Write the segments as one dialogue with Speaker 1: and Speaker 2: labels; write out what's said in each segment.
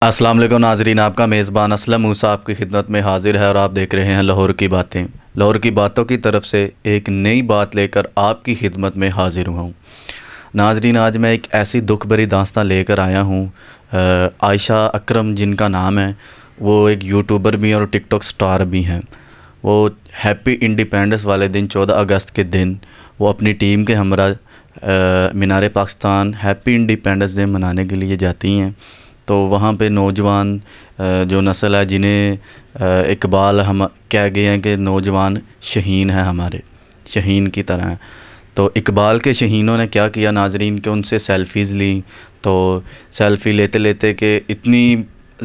Speaker 1: السلام علیکم ناظرین، آپ کا میزبان اسلم موسیٰ آپ کی خدمت میں حاضر ہے اور آپ دیکھ رہے ہیں لاہور کی باتیں۔ لاہور کی باتوں کی طرف سے ایک نئی بات لے کر آپ کی خدمت میں حاضر ہوا ہوں۔ ناظرین، آج میں ایک ایسی دکھ بھری داستان لے کر آیا ہوں۔ عائشہ اکرم جن کا نام ہے، وہ ایک یوٹیوبر بھی ہیں اور ٹک ٹاک سٹار بھی ہیں۔ وہ ہیپی انڈیپینڈنس والے دن 14 اگست کے دن وہ اپنی ٹیم کے ہمراہ مینار پاکستان ہیپی انڈیپینڈنس ڈے منانے کے لیے جاتی ہیں۔ تو وہاں پہ نوجوان جو نسل ہے، جنہیں اقبال ہم کہہ گئے ہیں کہ نوجوان شہین ہیں، ہمارے شہین کی طرح ہیں۔ تو اقبال کے شہینوں نے کیا کیا ناظرین، کہ ان سے سیلفیز لیں۔ تو سیلفی لیتے لیتے کہ اتنی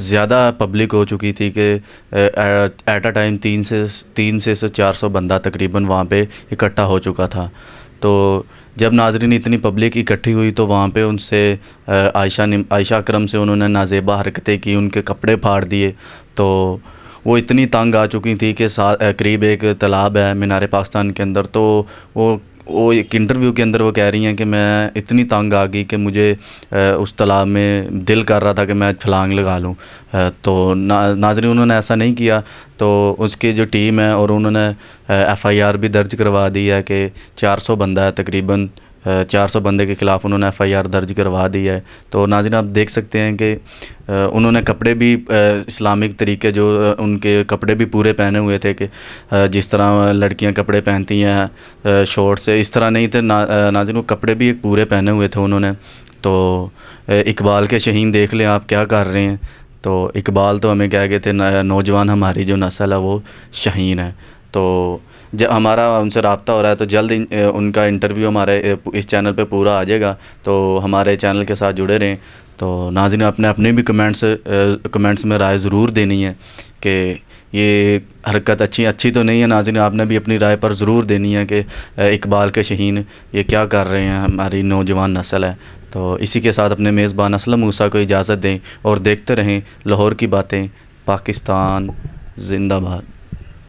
Speaker 1: زیادہ پبلک ہو چکی تھی کہ ایٹ اے ٹائم 300 سے 400 بندہ تقریباً وہاں پہ اکٹھا ہو چکا تھا۔ تو جب ناظرین اتنی پبلک اکٹھی ہوئی تو وہاں پہ ان سے عائشہ اکرم سے انہوں نے نازیبا حرکتیں کی، ان کے کپڑے پھاڑ دیے۔ تو وہ اتنی تنگ آ چکی تھی کہ قریب ایک تالاب ہے مینار پاکستان کے اندر، تو وہ ایک انٹرویو کے اندر وہ کہہ رہی ہیں کہ میں اتنی تنگ آ گئی کہ مجھے اس تالاب میں دل کر رہا تھا کہ میں چھلانگ لگا لوں۔ تو ناظرین، انہوں نے ایسا نہیں کیا۔ تو اس کی جو ٹیم ہے اور انہوں نے ایف آئی آر بھی درج کروا دی ہے کہ 400 بندہ ہے، تقریباً 400 بندے کے خلاف انہوں نے ایف آئی آر درج کروا دی ہے۔ تو ناظرین، آپ دیکھ سکتے ہیں کہ انہوں نے کپڑے بھی اسلامک طریقے، جو ان کے کپڑے بھی پورے پہنے ہوئے تھے، کہ جس طرح لڑکیاں کپڑے پہنتی ہیں شورٹ سے، اس طرح نہیں تھے ناظرین، وہ کپڑے بھی ایک پورے پہنے ہوئے تھے انہوں نے۔ تو اقبال کے شہین دیکھ لیں آپ کیا کر رہے ہیں۔ تو اقبال تو ہمیں کہہ گئے تھے نوجوان ہماری جو نسل ہے وہ شہین ہے۔ تو ہمارا ان سے رابطہ ہو رہا ہے، تو جلد ان کا انٹرویو ہمارے اس چینل پہ پورا آ جائے گا، تو ہمارے چینل کے ساتھ جڑے رہیں۔ تو ناظرین، اپنے بھی کمنٹس میں رائے ضرور دینی ہے کہ یہ حرکت اچھی تو نہیں ہے۔ ناظرین، آپ نے بھی اپنی رائے پر ضرور دینی ہے کہ اقبال کے شہین یہ کیا کر رہے ہیں، ہماری نوجوان نسل ہے۔ تو اسی کے ساتھ اپنے میزبان اسلم موسیٰ کو اجازت دیں اور دیکھتے رہیں لاہور کی باتیں۔ پاکستان زندہ باد۔